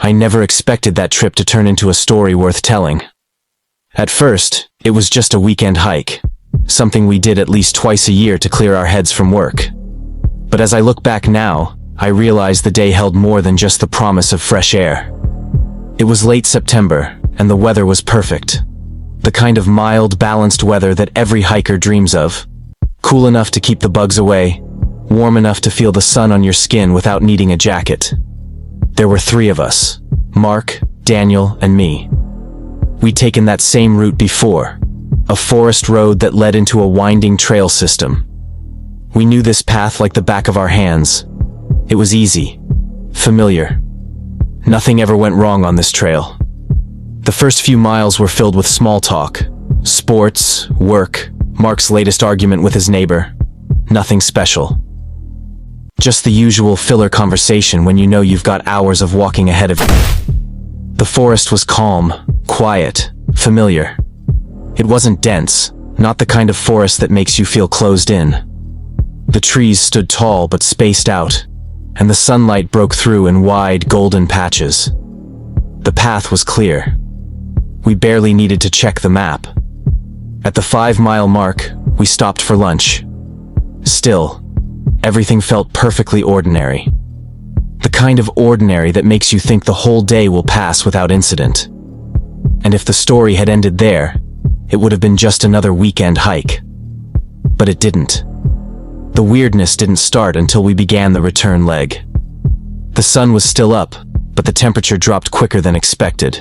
I never expected that trip to turn into a story worth telling. At first, it was just a weekend hike, something we did at least twice a year to clear our heads from work. But as I look back now, I realize the day held more than just the promise of fresh air. It was late September, and the weather was perfect. The kind of mild, balanced weather that every hiker dreams of. Cool enough to keep the bugs away, warm enough to feel the sun on your skin without needing a jacket. There were 3 of us, Mark, Daniel, and me. We'd taken that same route before, a forest road that led into a winding trail system. We knew this path like the back of our hands. It was easy, familiar. Nothing ever went wrong on this trail. The first few miles were filled with small talk, sports, work, Mark's latest argument with his neighbor. Nothing special. Just the usual filler conversation when you know you've got hours of walking ahead of you. The forest was calm, quiet, familiar. It wasn't dense, not the kind of forest that makes you feel closed in. The trees stood tall but spaced out, and the sunlight broke through in wide, golden patches. The path was clear. We barely needed to check the map. At the 5-mile mark, we stopped for lunch. Still, everything felt perfectly ordinary. The kind of ordinary that makes you think the whole day will pass without incident. And if the story had ended there, it would have been just another weekend hike. But it didn't. The weirdness didn't start until we began the return leg. The sun was still up, but the temperature dropped quicker than expected.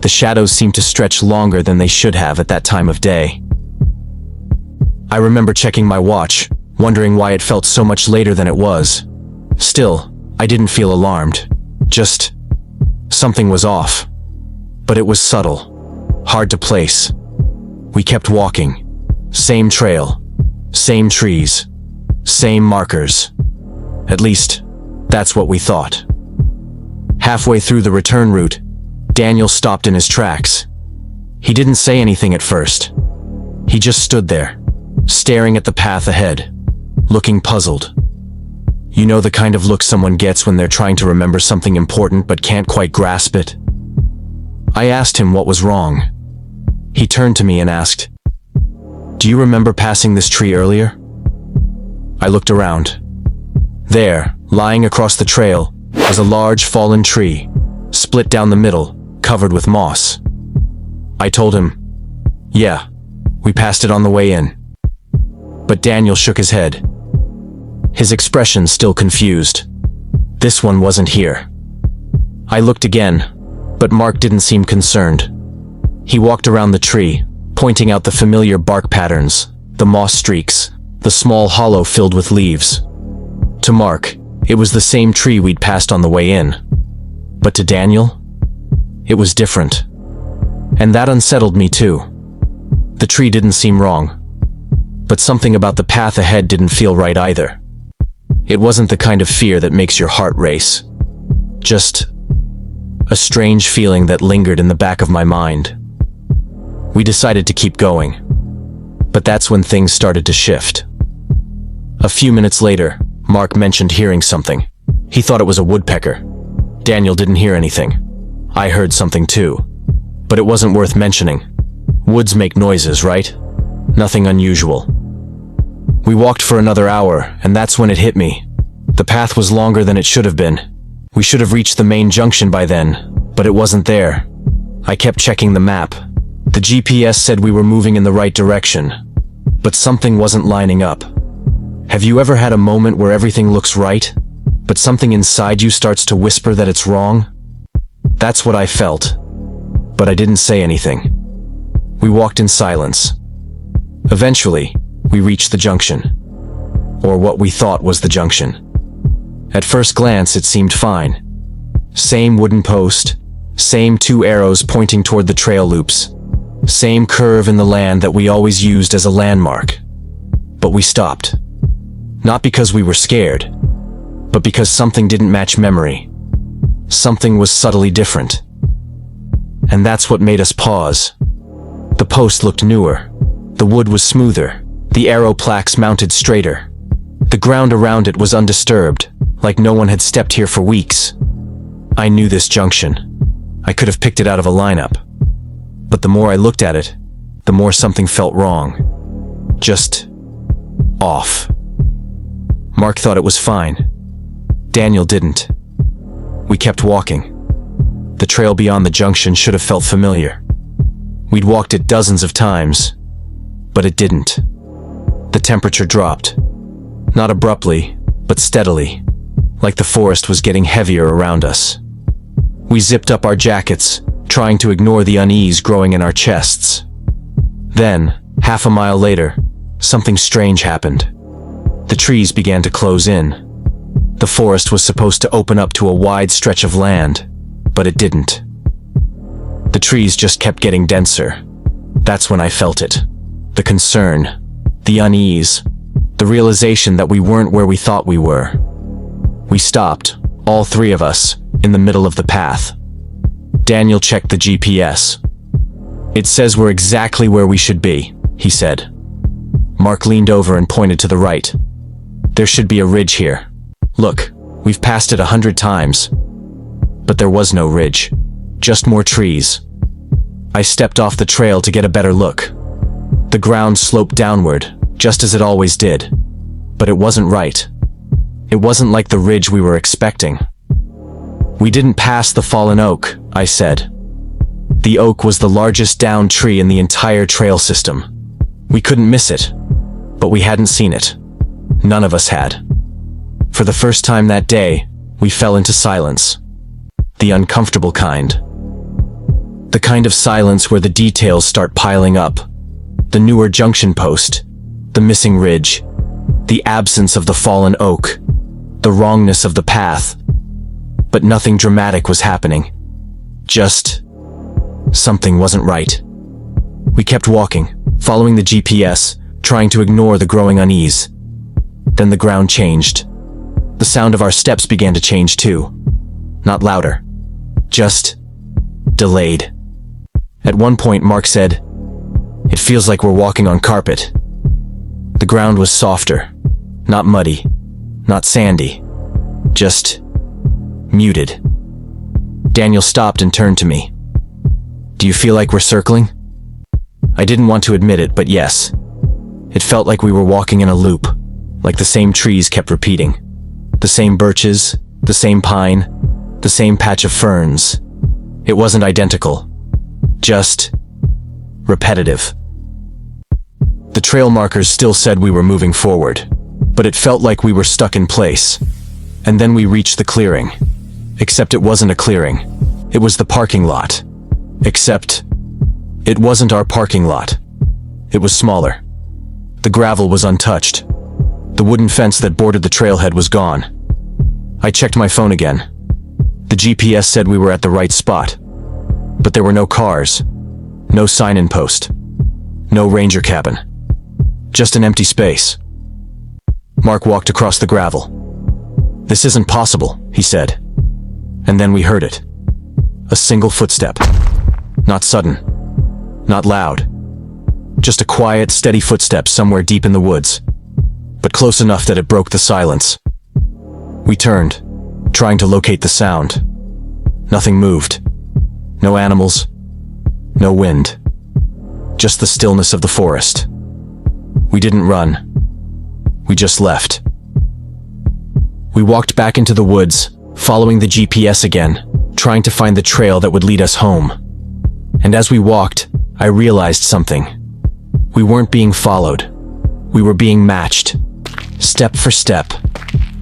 The shadows seemed to stretch longer than they should have at that time of day. I remember checking my watch, wondering why it felt so much later than it was. Still, I didn't feel alarmed. Just, something was off. But it was subtle, hard to place. We kept walking. Same trail, same trees, same markers. At least, that's what we thought. Halfway through the return route, Daniel stopped in his tracks. He didn't say anything at first. He just stood there, staring at the path ahead, looking puzzled. You know the kind of look someone gets when they're trying to remember something important but can't quite grasp it? I asked him what was wrong. He turned to me and asked, "Do you remember passing this tree earlier?" I looked around. There, lying across the trail, was a large fallen tree, split down the middle, covered with moss. I told him, "Yeah, we passed it on the way in." But Daniel shook his head. His expression still confused. This one wasn't here. I looked again, but Mark didn't seem concerned. He walked around the tree, pointing out the familiar bark patterns, the moss streaks, the small hollow filled with leaves. To Mark, it was the same tree we'd passed on the way in. But to Daniel, it was different. And that unsettled me too. The tree didn't seem wrong. But something about the path ahead didn't feel right either. It wasn't the kind of fear that makes your heart race. Just a strange feeling that lingered in the back of my mind. We decided to keep going. But that's when things started to shift. A few minutes later, Mark mentioned hearing something. He thought it was a woodpecker. Daniel didn't hear anything. I heard something too. But it wasn't worth mentioning. Woods make noises, right? Nothing unusual. We walked for another hour, and that's when it hit me. The path was longer than it should have been. We should have reached the main junction by then, but it wasn't there. I kept checking the map. The GPS said we were moving in the right direction, but something wasn't lining up. Have you ever had a moment where everything looks right, but something inside you starts to whisper that it's wrong? That's what I felt, but I didn't say anything. We walked in silence. Eventually, we reached the junction, or what we thought was the junction. At first glance, it seemed fine. Same wooden post, same 2 arrows pointing toward the trail loops, same curve in the land that we always used as a landmark. But we stopped. Not because we were scared, but because something didn't match memory. Something was subtly different. And that's what made us pause. The post looked newer. The wood was smoother. The arrow plaques mounted straighter. The ground around it was undisturbed, like no one had stepped here for weeks. I knew this junction. I could have picked it out of a lineup. But the more I looked at it, the more something felt wrong. Just off. Mark thought it was fine. Daniel didn't. We kept walking. The trail beyond the junction should have felt familiar. We'd walked it dozens of times, but it didn't. The temperature dropped. Not abruptly, but steadily, like the forest was getting heavier around us. We zipped up our jackets, trying to ignore the unease growing in our chests. Then, half a mile later, something strange happened. The trees began to close in. The forest was supposed to open up to a wide stretch of land, but it didn't. The trees just kept getting denser. That's when I felt it. The concern, the unease, the realization that we weren't where we thought we were. We stopped, all three of us, in the middle of the path. Daniel checked the GPS. "It says we're exactly where we should be," he said. Mark leaned over and pointed to the right. "There should be a ridge here. Look, we've passed it 100 times." But there was no ridge, just more trees. I stepped off the trail to get a better look. The ground sloped downward, just as it always did. But it wasn't right. It wasn't like the ridge we were expecting. "We didn't pass the fallen oak," I said. The oak was the largest downed tree in the entire trail system. We couldn't miss it, but we hadn't seen it. None of us had. For the first time that day, we fell into silence. The uncomfortable kind. The kind of silence where the details start piling up. The newer junction post, the missing ridge, the absence of the fallen oak, the wrongness of the path. But nothing dramatic was happening. Just something wasn't right. We kept walking, following the GPS, trying to ignore the growing unease. Then the ground changed. The sound of our steps began to change too. Not louder. Just delayed. At one point, Mark said, "It feels like we're walking on carpet." The ground was softer, not muddy, not sandy, just muted. Daniel stopped and turned to me. "Do you feel like we're circling?" I didn't want to admit it, but yes. It felt like we were walking in a loop, like the same trees kept repeating. The same birches, the same pine, the same patch of ferns. It wasn't identical. Just repetitive. The trail markers still said we were moving forward, but it felt like we were stuck in place. And then we reached the clearing. Except it wasn't a clearing. It was the parking lot. Except it wasn't our parking lot. It was smaller. The gravel was untouched. The wooden fence that bordered the trailhead was gone. I checked my phone again. The GPS said we were at the right spot. But there were no cars, no sign-in post, no ranger cabin. Just an empty space. Mark walked across the gravel. "This isn't possible," he said. And then we heard it. A single footstep. Not sudden. Not loud. Just a quiet, steady footstep somewhere deep in the woods. But close enough that it broke the silence. We turned, trying to locate the sound. Nothing moved. No animals. No wind. Just the stillness of the forest. We didn't run. We just left. We walked back into the woods, following the GPS again, trying to find the trail that would lead us home. And as we walked, I realized something. We weren't being followed. We were being matched. Step for step.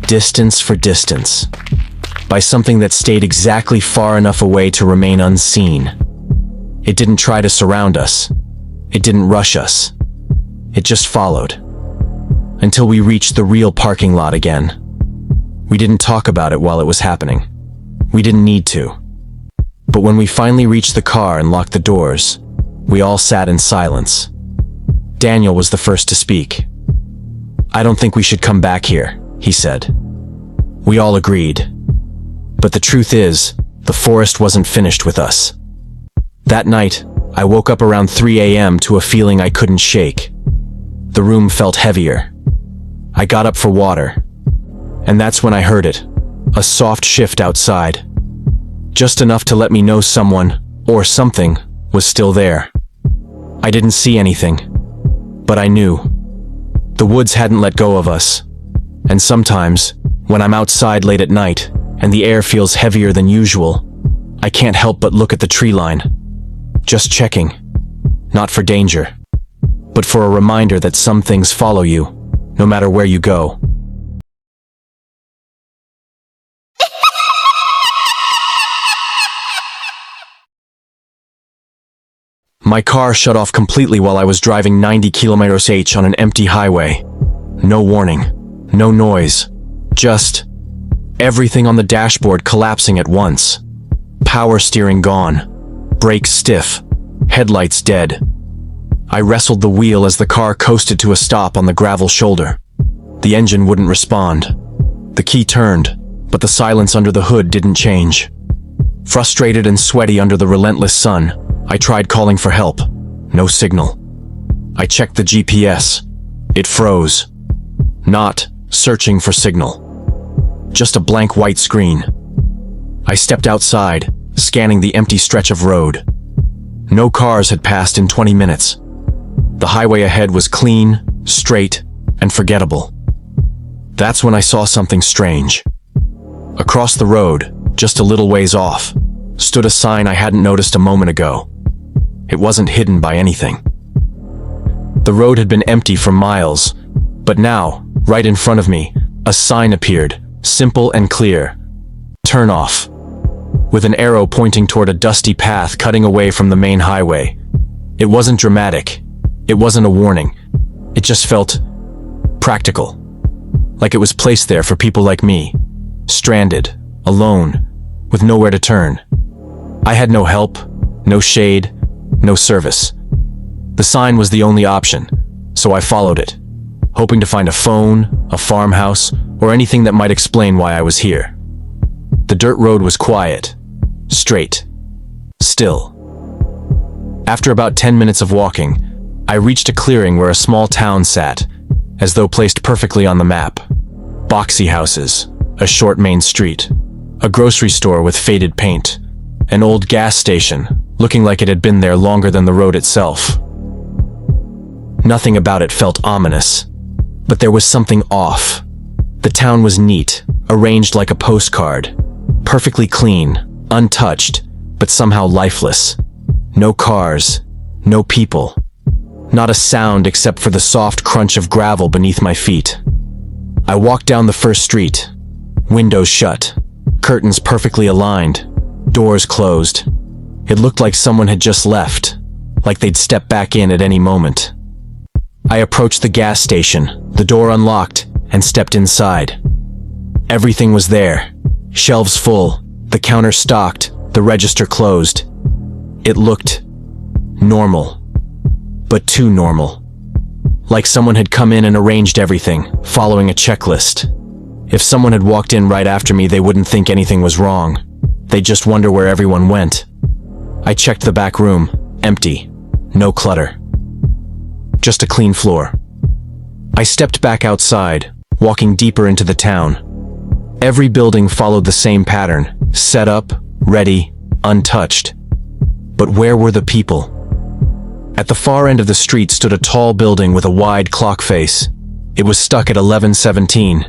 Distance for distance. By something that stayed exactly far enough away to remain unseen. It didn't try to surround us. It didn't rush us. It just followed. Until we reached the real parking lot again. We didn't talk about it while it was happening. We didn't need to. But when we finally reached the car and locked the doors, we all sat in silence. Daniel was the first to speak. "I don't think we should come back here," he said. We all agreed. But the truth is, the forest wasn't finished with us. That night, I woke up around 3 a.m. to a feeling I couldn't shake. The room felt heavier. I got up for water. And that's when I heard it. A soft shift outside. just enough to let me know someone, or something, was still there. I didn't see anything, but I knew. The woods hadn't let go of us. And sometimes, when I'm outside late at night, and the air feels heavier than usual, I can't help but look at the tree line. Just checking. Not for danger, but for a reminder that some things follow you, no matter where you go. My car shut off completely while I was driving 90 km/h on an empty highway. No warning, no noise, just everything on the dashboard collapsing at once. Power steering gone, brakes stiff, headlights dead. I wrestled the wheel as the car coasted to a stop on the gravel shoulder. The engine wouldn't respond. The key turned, but the silence under the hood didn't change. Frustrated and sweaty under the relentless sun, I tried calling for help. No signal. I checked the GPS. It froze. Not searching for signal. Just a blank white screen. I stepped outside, scanning the empty stretch of road. No cars had passed in 20 minutes. The highway ahead was clean, straight, and forgettable. That's when I saw something strange. Across the road, just a little ways off, stood a sign I hadn't noticed a moment ago. It wasn't hidden by anything. The road had been empty for miles, but now, right in front of me, a sign appeared, simple and clear. Turn off. With an arrow pointing toward a dusty path cutting away from the main highway. It wasn't dramatic. It wasn't a warning. It just felt practical. Like it was placed there for people like me. Stranded, alone, with nowhere to turn. I had no help, no shade, no service. The sign was the only option, so I followed it, hoping to find a phone, a farmhouse, or anything that might explain why I was here. The dirt road was quiet, straight, still. After about 10 minutes of walking, I reached a clearing where a small town sat, as though placed perfectly on the map. Boxy houses, a short main street, a grocery store with faded paint, an old gas station, looking like it had been there longer than the road itself. Nothing about it felt ominous, but there was something off. The town was neat, arranged like a postcard, perfectly clean, untouched, but somehow lifeless. No cars, no people. Not a sound except for the soft crunch of gravel beneath my feet. I walked down the first street. Windows shut, curtains perfectly aligned, doors closed. It looked like someone had just left, like they'd step back in at any moment. I approached the gas station, the door unlocked, and stepped inside. Everything was there. Shelves full, the counter stocked, the register closed. It looked normal, but too normal. Like someone had come in and arranged everything, following a checklist. If someone had walked in right after me, they wouldn't think anything was wrong. They'd just wonder where everyone went. I checked the back room, empty, no clutter. Just a clean floor. I stepped back outside, walking deeper into the town. Every building followed the same pattern, set up, ready, untouched. But where were the people? At the far end of the street stood a tall building with a wide clock face. It was stuck at 11:17.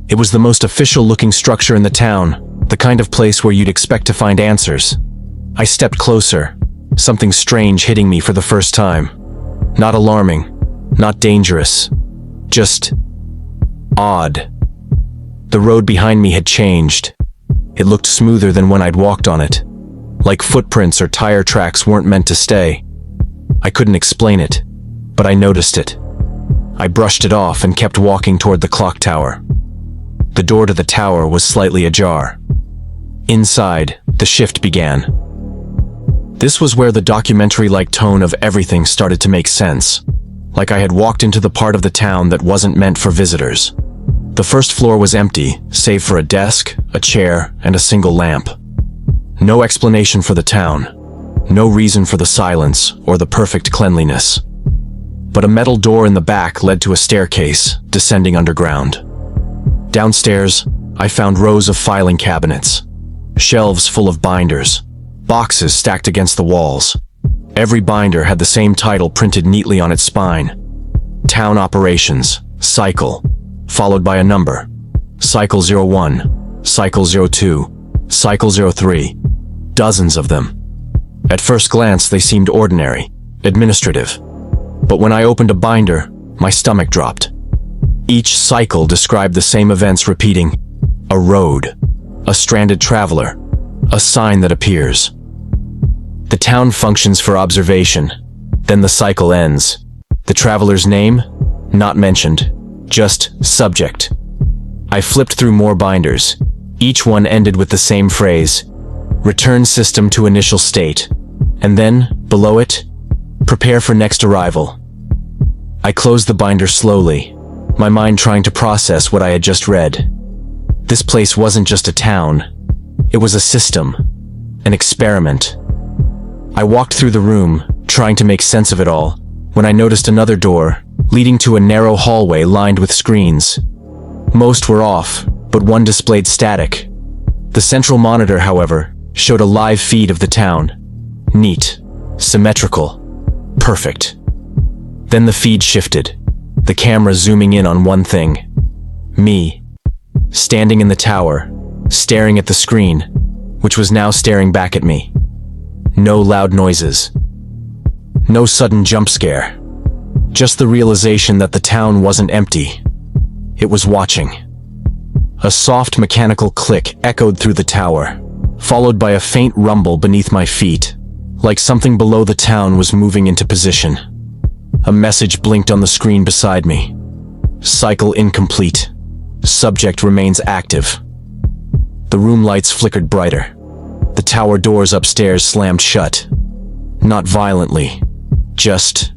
It was the most official-looking structure in the town, the kind of place where you'd expect to find answers. I stepped closer, something strange hitting me for the first time. Not alarming, not dangerous, just odd. The road behind me had changed. It looked smoother than when I'd walked on it, like footprints or tire tracks weren't meant to stay. I couldn't explain it, but I noticed it. I brushed it off and kept walking toward the clock tower. The door to the tower was slightly ajar. Inside, the shift began. This was where the documentary-like tone of everything started to make sense, like I had walked into the part of the town that wasn't meant for visitors. The first floor was empty, save for a desk, a chair, and a single lamp. No explanation for the town. No reason for the silence or the perfect cleanliness. But a metal door in the back led to a staircase, descending underground. Downstairs, I found rows of filing cabinets. Shelves full of binders. Boxes stacked against the walls. Every binder had the same title printed neatly on its spine. Town Operations, Cycle, followed by a number. Cycle 01, Cycle 02, Cycle 03. Dozens of them. At first glance, they seemed ordinary, administrative. But when I opened a binder, my stomach dropped. Each cycle described the same events repeating. A road, a stranded traveler, a sign that appears. The town functions for observation, then the cycle ends. The traveler's name? Not mentioned, just subject. I flipped through more binders. Each one ended with the same phrase, return system to initial state. And then, below it, prepare for next arrival. I closed the binder slowly, my mind trying to process what I had just read. This place wasn't just a town. It was a system, an experiment. I walked through the room, trying to make sense of it all, when I noticed another door, leading to a narrow hallway lined with screens. Most were off, but one displayed static. The central monitor, however, showed a live feed of the town. Neat, symmetrical, perfect. Then the feed shifted, the camera zooming in on one thing. Me, standing in the tower, staring at the screen, which was now staring back at me. No loud noises. No sudden jump scare. Just the realization that the town wasn't empty. It was watching. A soft mechanical click echoed through the tower, followed by a faint rumble beneath my feet, like something below the town was moving into position. A message blinked on the screen beside me. Cycle incomplete. Subject remains active. The room lights flickered brighter. The tower doors upstairs slammed shut. Not violently, just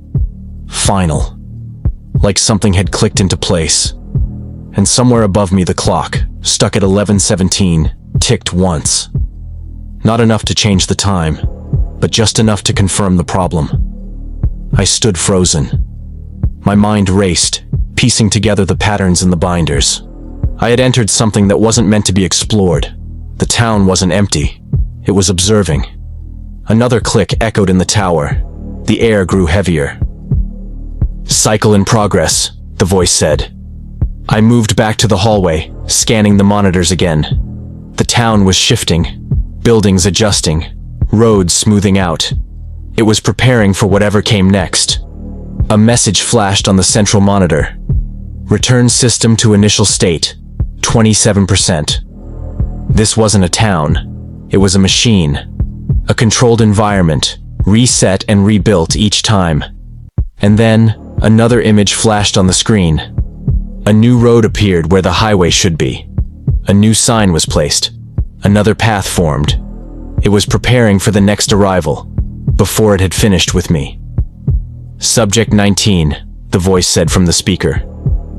final. Like something had clicked into place. And somewhere above me the clock, stuck at 11:17, ticked once. Not enough to change the time, but just enough to confirm the problem. I stood frozen. My mind raced, piecing together the patterns in the binders. I had entered something that wasn't meant to be explored. The town wasn't empty. It was observing. Another click echoed in the tower. The air grew heavier. Cycle in progress, the voice said. I moved back to the hallway, scanning the monitors again. The town was shifting, buildings adjusting, roads smoothing out. It was preparing for whatever came next. A message flashed on the central monitor. Return system to initial state, 27%. This wasn't a town. It was a machine. A controlled environment, reset and rebuilt each time. And then, another image flashed on the screen. A new road appeared where the highway should be. A new sign was placed. Another path formed. It was preparing for the next arrival, before it had finished with me. Subject 19, the voice said from the speaker.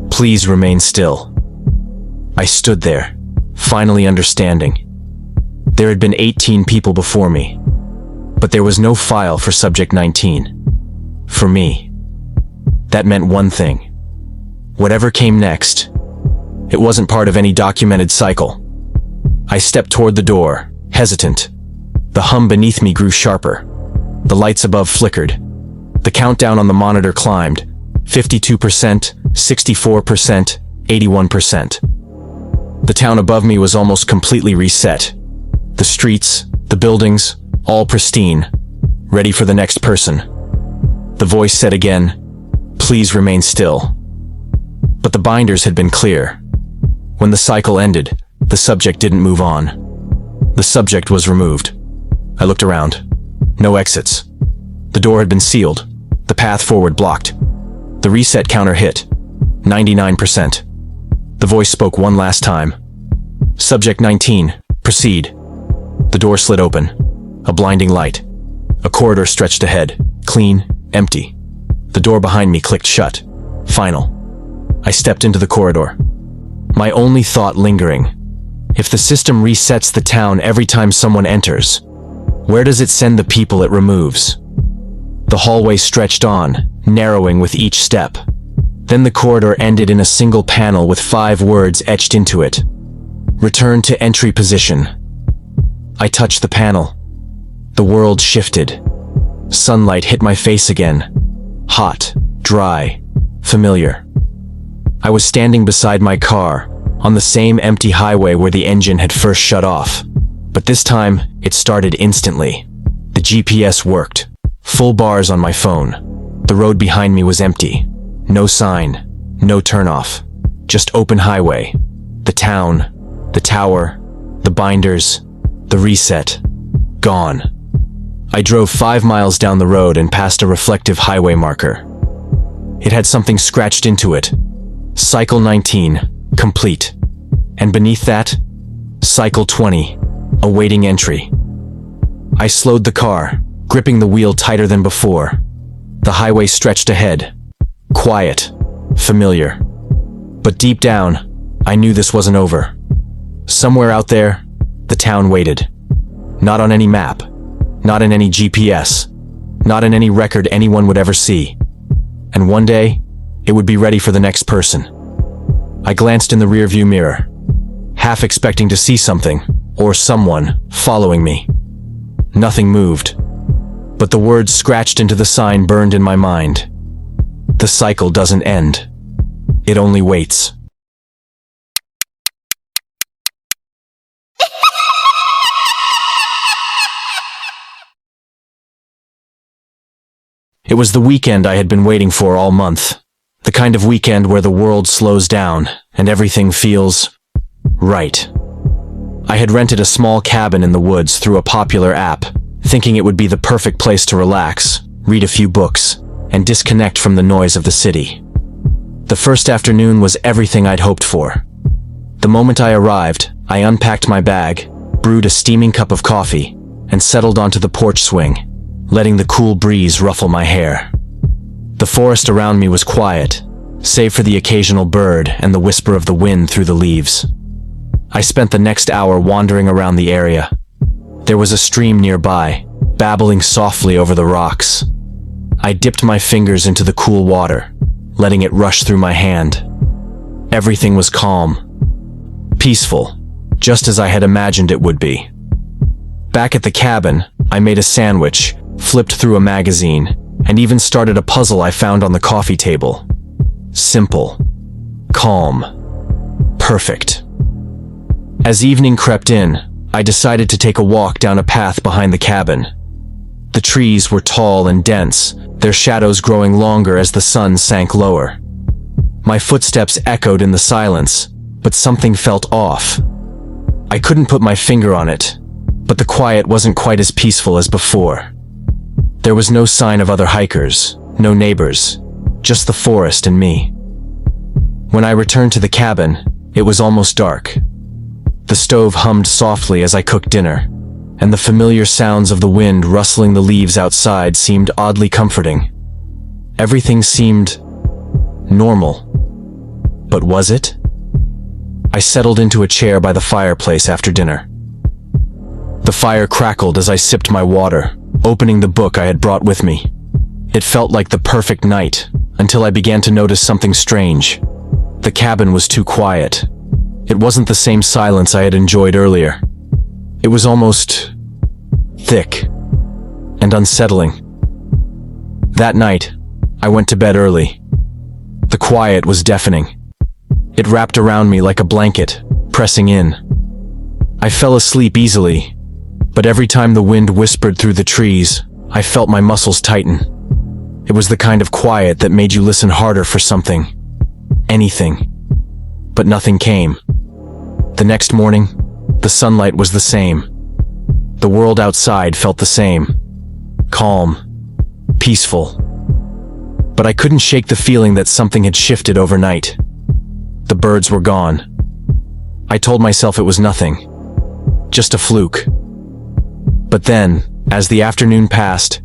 Please remain still. I stood there, finally understanding. There had been 18 people before me, but there was no file for Subject 19. For me, that meant one thing. Whatever came next, it wasn't part of any documented cycle. I stepped toward the door, hesitant. The hum beneath me grew sharper. The lights above flickered. The countdown on the monitor climbed. 52%, 64%, 81%. The town above me was almost completely reset. The streets, the buildings, all pristine, ready for the next person. The voice said again, please remain still. But the binders had been clear. When the cycle ended, the subject didn't move on. The subject was removed. I looked around. No exits. The door had been sealed. The path forward blocked. The reset counter hit. 99%. The voice spoke one last time. Subject 19, proceed. The door slid open. A blinding light. A corridor stretched ahead. Clean, empty. The door behind me clicked shut. Final. I stepped into the corridor. My only thought lingering. If the system resets the town every time someone enters, where does it send the people it removes? The hallway stretched on, narrowing with each step. Then the corridor ended in a single panel with 5 words etched into it. Return to entry position. I touched the panel. The world shifted. Sunlight hit my face again. Hot, dry, familiar. I was standing beside my car, on the same empty highway where the engine had first shut off. But this time, it started instantly. The GPS worked. Full bars on my phone. The road behind me was empty. No sign, no turnoff. Just open highway. The town, the tower, the binders, the reset. Gone. I drove 5 miles down the road and passed a reflective highway marker. It had something scratched into it. Cycle 19, complete. And beneath that, Cycle 20, awaiting entry. I slowed the car, gripping the wheel tighter than before. The highway stretched ahead. Quiet, familiar. But deep down, I knew this wasn't over. Somewhere out there, the town waited. Not on any map, not in any GPS, not in any record anyone would ever see. And one day, it would be ready for the next person. I glanced in the rearview mirror, half expecting to see something, or someone, following me. Nothing moved, but the words scratched into the sign burned in my mind. The cycle doesn't end. It only waits. It was the weekend I had been waiting for all month. The kind of weekend where the world slows down and everything feels right. I had rented a small cabin in the woods through a popular app, thinking it would be the perfect place to relax, read a few books, and disconnect from the noise of the city. The first afternoon was everything I'd hoped for. The moment I arrived, I unpacked my bag, brewed a steaming cup of coffee, and settled onto the porch swing, letting the cool breeze ruffle my hair. The forest around me was quiet, save for the occasional bird and the whisper of the wind through the leaves. I spent the next hour wandering around the area. There was a stream nearby, babbling softly over the rocks. I dipped my fingers into the cool water, letting it rush through my hand. Everything was calm, peaceful, just as I had imagined it would be. Back at the cabin, I made a sandwich, flipped through a magazine, and even started a puzzle I found on the coffee table. Simple, calm, perfect. As evening crept in, I decided to take a walk down a path behind the cabin. The trees were tall and dense, their shadows growing longer as the sun sank lower. My footsteps echoed in the silence, but something felt off. I couldn't put my finger on it, but the quiet wasn't quite as peaceful as before. There was no sign of other hikers, no neighbors, just the forest and me. When I returned to the cabin, it was almost dark. The stove hummed softly as I cooked dinner, and the familiar sounds of the wind rustling the leaves outside seemed oddly comforting. Everything seemed normal. But was it? I settled into a chair by the fireplace after dinner. The fire crackled as I sipped my water, opening the book I had brought with me. It felt like the perfect night, until I began to notice something strange. The cabin was too quiet. It wasn't the same silence I had enjoyed earlier. It was almost thick and unsettling. That night, I went to bed early. The quiet was deafening. It wrapped around me like a blanket, pressing in. I fell asleep easily, but every time the wind whispered through the trees, I felt my muscles tighten. It was the kind of quiet that made you listen harder for something. Anything. But nothing came. The next morning, the sunlight was the same. The world outside felt the same. Calm. Peaceful. But I couldn't shake the feeling that something had shifted overnight. The birds were gone. I told myself it was nothing. Just a fluke. But then, as the afternoon passed,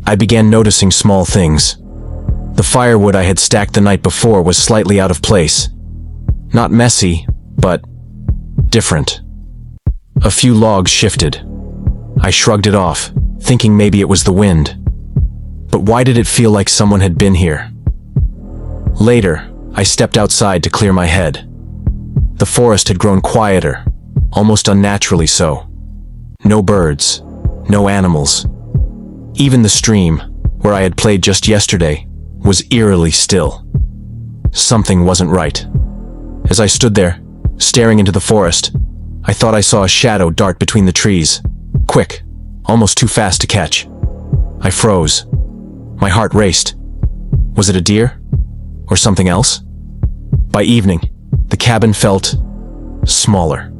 I began noticing small things. The firewood I had stacked the night before was slightly out of place. Not messy, but different. A few logs shifted. I shrugged it off, thinking maybe it was the wind. But why did it feel like someone had been here? Later, I stepped outside to clear my head. The forest had grown quieter, almost unnaturally so. No birds. No animals. Even the stream, where I had played just yesterday, was eerily still. Something wasn't right. As I stood there, staring into the forest, I thought I saw a shadow dart between the trees. Quick, almost too fast to catch. I froze. My heart raced. Was it a deer? Or something else? By evening, the cabin felt smaller.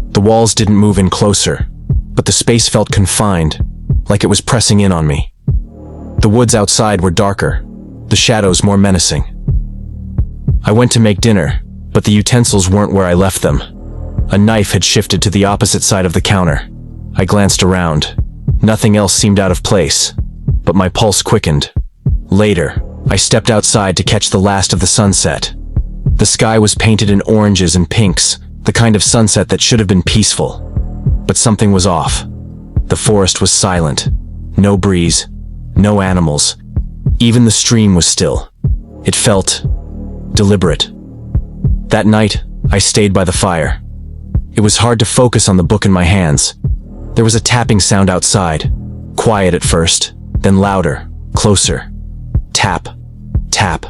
The walls didn't move in closer, but the space felt confined, like it was pressing in on me. The woods outside were darker, the shadows more menacing. I went to make dinner, but the utensils weren't where I left them. A knife had shifted to the opposite side of the counter. I glanced around. Nothing else seemed out of place, but my pulse quickened. Later, I stepped outside to catch the last of the sunset. The sky was painted in oranges and pinks, the kind of sunset that should have been peaceful. But something was off. The forest was silent. No breeze. No animals. Even the stream was still. It felt deliberate. That night, I stayed by the fire. It was hard to focus on the book in my hands. There was a tapping sound outside. Quiet at first, then louder, closer. Tap, tap,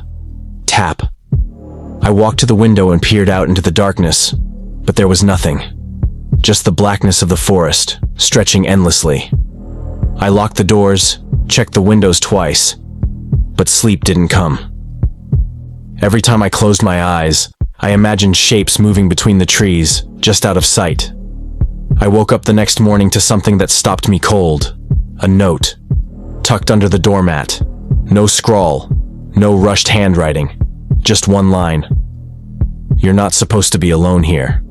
tap. I walked to the window and peered out into the darkness, but there was nothing. Just the blackness of the forest, stretching endlessly. I locked the doors, checked the windows twice, but sleep didn't come. Every time I closed my eyes, I imagined shapes moving between the trees, just out of sight. I woke up the next morning to something that stopped me cold. A note, tucked under the doormat. No scrawl, no rushed handwriting, just one line. You're not supposed to be alone here.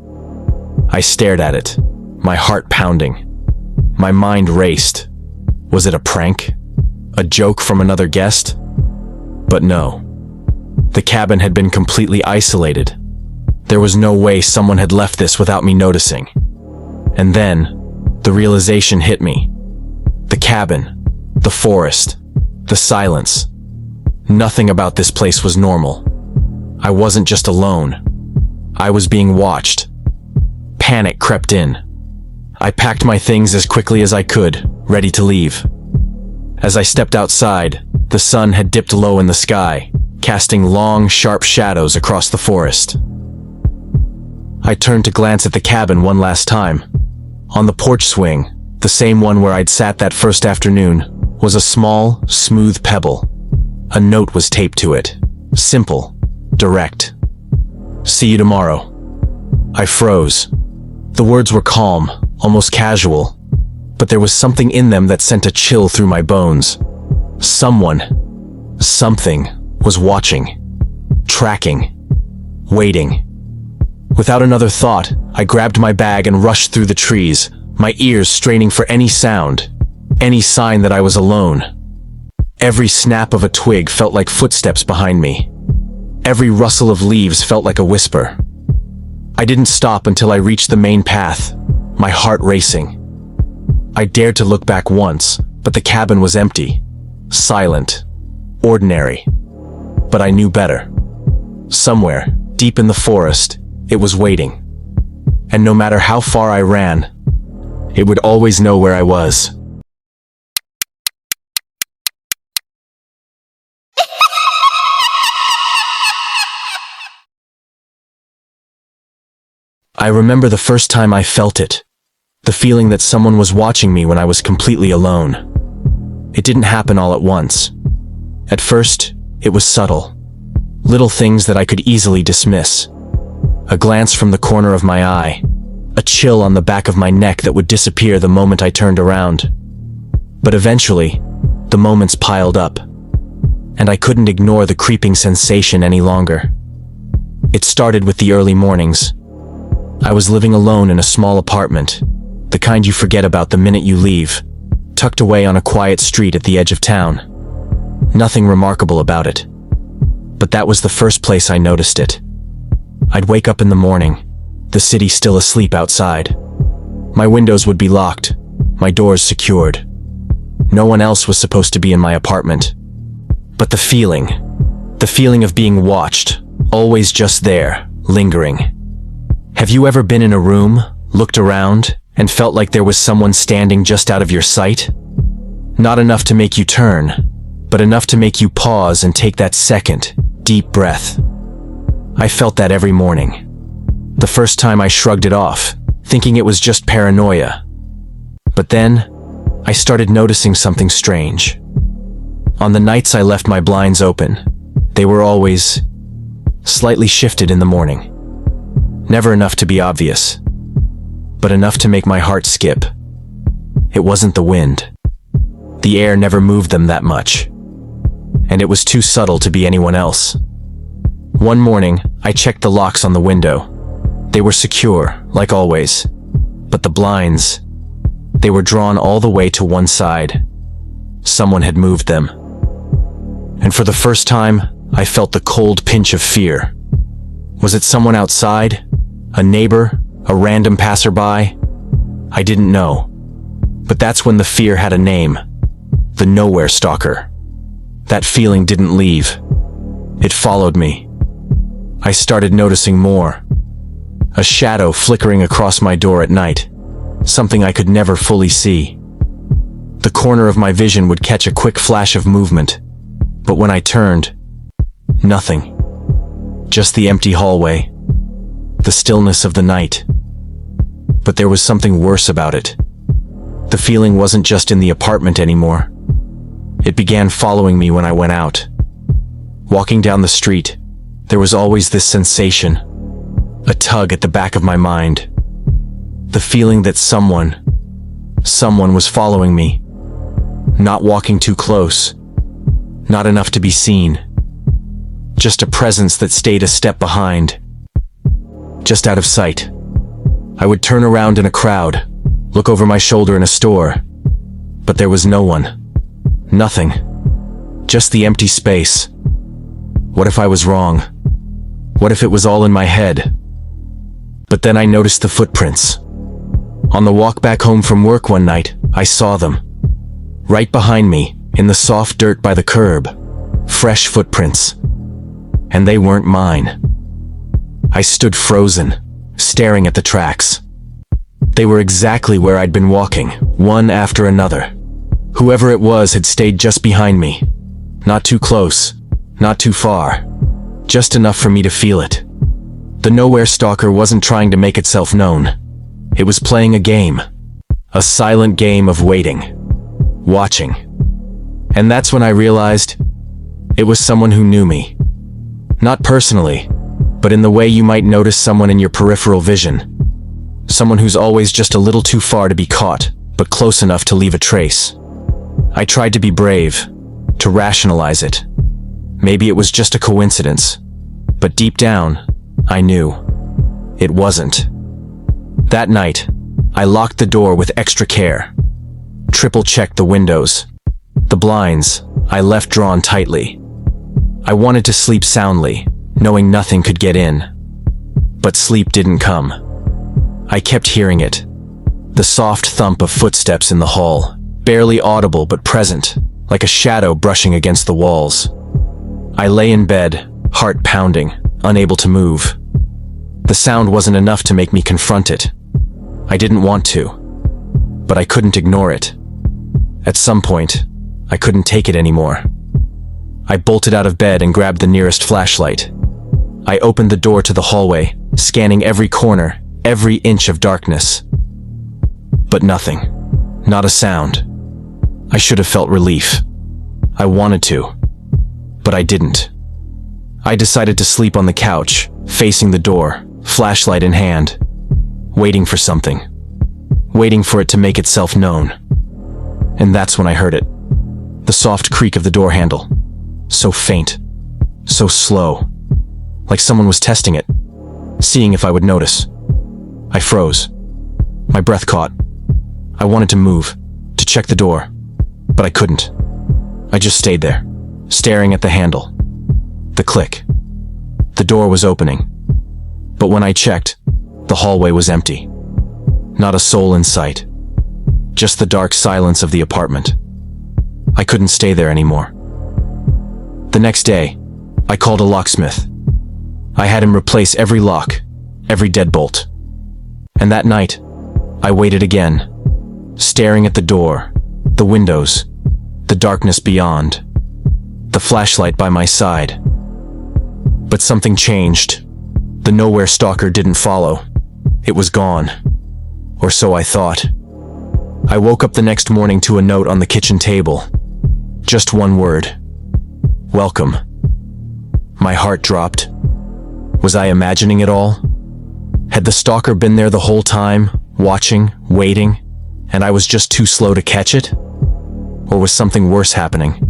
I stared at it, my heart pounding. My mind raced. Was it a prank? A joke from another guest? But no. The cabin had been completely isolated. There was no way someone had left this without me noticing. And then, the realization hit me. The cabin, the forest, the silence. Nothing about this place was normal. I wasn't just alone. I was being watched. Panic crept in. I packed my things as quickly as I could, ready to leave. As I stepped outside, the sun had dipped low in the sky, casting long, sharp shadows across the forest. I turned to glance at the cabin one last time. On the porch swing, the same one where I'd sat that first afternoon, was a small, smooth pebble. A note was taped to it. Simple, direct. See you tomorrow. I froze. The words were calm, almost casual, but there was something in them that sent a chill through my bones. Someone, something, was watching, tracking, waiting. Without another thought, I grabbed my bag and rushed through the trees, my ears straining for any sound, any sign that I was alone. Every snap of a twig felt like footsteps behind me. Every rustle of leaves felt like a whisper. I didn't stop until I reached the main path, my heart racing. I dared to look back once, but the cabin was empty, silent, ordinary. But I knew better. Somewhere, deep in the forest, it was waiting. And no matter how far I ran, it would always know where I was. I remember the first time I felt it. The feeling that someone was watching me when I was completely alone. It didn't happen all at once. At first, it was subtle. Little things that I could easily dismiss. A glance from the corner of my eye. A chill on the back of my neck that would disappear the moment I turned around. But eventually, the moments piled up. And I couldn't ignore the creeping sensation any longer. It started with the early mornings. I was living alone in a small apartment, the kind you forget about the minute you leave, tucked away on a quiet street at the edge of town. Nothing remarkable about it. But that was the first place I noticed it. I'd wake up in the morning, the city still asleep outside. My windows would be locked, my doors secured. No one else was supposed to be in my apartment. But the feeling of being watched, always just there, lingering. Have you ever been in a room, looked around, and felt like there was someone standing just out of your sight. Not enough to make you turn, but enough to make you pause and take that second, deep breath. I felt that every morning. The first time I shrugged it off, thinking it was just paranoia. But then, I started noticing something strange. On the nights I left my blinds open, they were always slightly shifted in the morning. Never enough to be obvious, but enough to make my heart skip. It wasn't the wind. The air never moved them that much, and it was too subtle to be anyone else. One morning, I checked the locks on the window. They were secure, like always, but the blinds, they were drawn all the way to one side. Someone had moved them. And for the first time, I felt the cold pinch of fear. Was it someone outside? A neighbor? A random passerby? I didn't know. But that's when the fear had a name. The Nowhere Stalker. That feeling didn't leave. It followed me. I started noticing more. A shadow flickering across my door at night. Something I could never fully see. The corner of my vision would catch a quick flash of movement. But when I turned, nothing. Just the empty hallway. The stillness of the night. But there was something worse about it. The feeling wasn't just in the apartment anymore. It began following me when I went out. Walking down the street, there was always this sensation, a tug at the back of my mind. The feeling that someone was following me. Not walking too close. Not enough to be seen. Just a presence that stayed a step behind. Just out of sight. I would turn around in a crowd, look over my shoulder in a store, but there was no one. Nothing. Just the empty space. What if I was wrong? What if it was all in my head? But then I noticed the footprints. On the walk back home from work one night, I saw them. Right behind me, in the soft dirt by the curb. Fresh footprints. And they weren't mine. I stood frozen, staring at the tracks. They were exactly where I'd been walking, one after another. Whoever it was had stayed just behind me. Not too close, not too far. Just enough for me to feel it. The Nowhere Stalker wasn't trying to make itself known. It was playing a game. A silent game of waiting. Watching. And that's when I realized it was someone who knew me. Not personally, but in the way you might notice someone in your peripheral vision. Someone who's always just a little too far to be caught, but close enough to leave a trace. I tried to be brave, to rationalize it. Maybe it was just a coincidence, but deep down, I knew it wasn't. That night, I locked the door with extra care. Triple-checked the windows. The blinds, I left drawn tightly. I wanted to sleep soundly, knowing nothing could get in. But sleep didn't come. I kept hearing it. The soft thump of footsteps in the hall, barely audible but present, like a shadow brushing against the walls. I lay in bed, heart pounding, unable to move. The sound wasn't enough to make me confront it. I didn't want to, but I couldn't ignore it. At some point, I couldn't take it anymore. I bolted out of bed and grabbed the nearest flashlight. I opened the door to the hallway, scanning every corner, every inch of darkness. But nothing. Not a sound. I should have felt relief. I wanted to, but I didn't. I decided to sleep on the couch, facing the door, flashlight in hand, waiting for something. Waiting for it to make itself known. And that's when I heard it. The soft creak of the door handle. So faint. So slow. Like someone was testing it. Seeing if I would notice. I froze. My breath caught. I wanted to move. To check the door. But I couldn't. I just stayed there. Staring at the handle. The click. The door was opening. But when I checked, the hallway was empty. Not a soul in sight. Just the dark silence of the apartment. I couldn't stay there anymore. The next day, I called a locksmith. I had him replace every lock, every deadbolt. And that night, I waited again, staring at the door, the windows, the darkness beyond, the flashlight by my side. But something changed. The Nowhere Stalker didn't follow. It was gone. Or so I thought. I woke up the next morning to a note on the kitchen table. Just one word. Welcome. My heart dropped. Was I imagining it all? Had the stalker been there the whole time, watching, waiting, and I was just too slow to catch it? Or was something worse happening?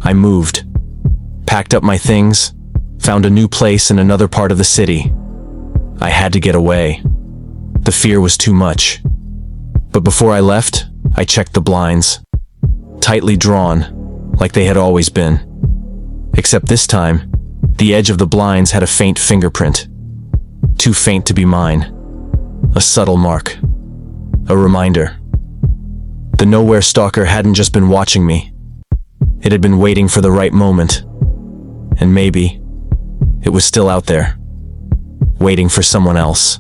I moved, packed up my things, found a new place in another part of the city. I had to get away. The fear was too much. But before I left, I checked the blinds. Tightly drawn, like they had always been. Except this time, the edge of the blinds had a faint fingerprint. Too faint to be mine. A subtle mark. A reminder. The Nowhere Stalker hadn't just been watching me. It had been waiting for the right moment. And maybe it was still out there, waiting for someone else.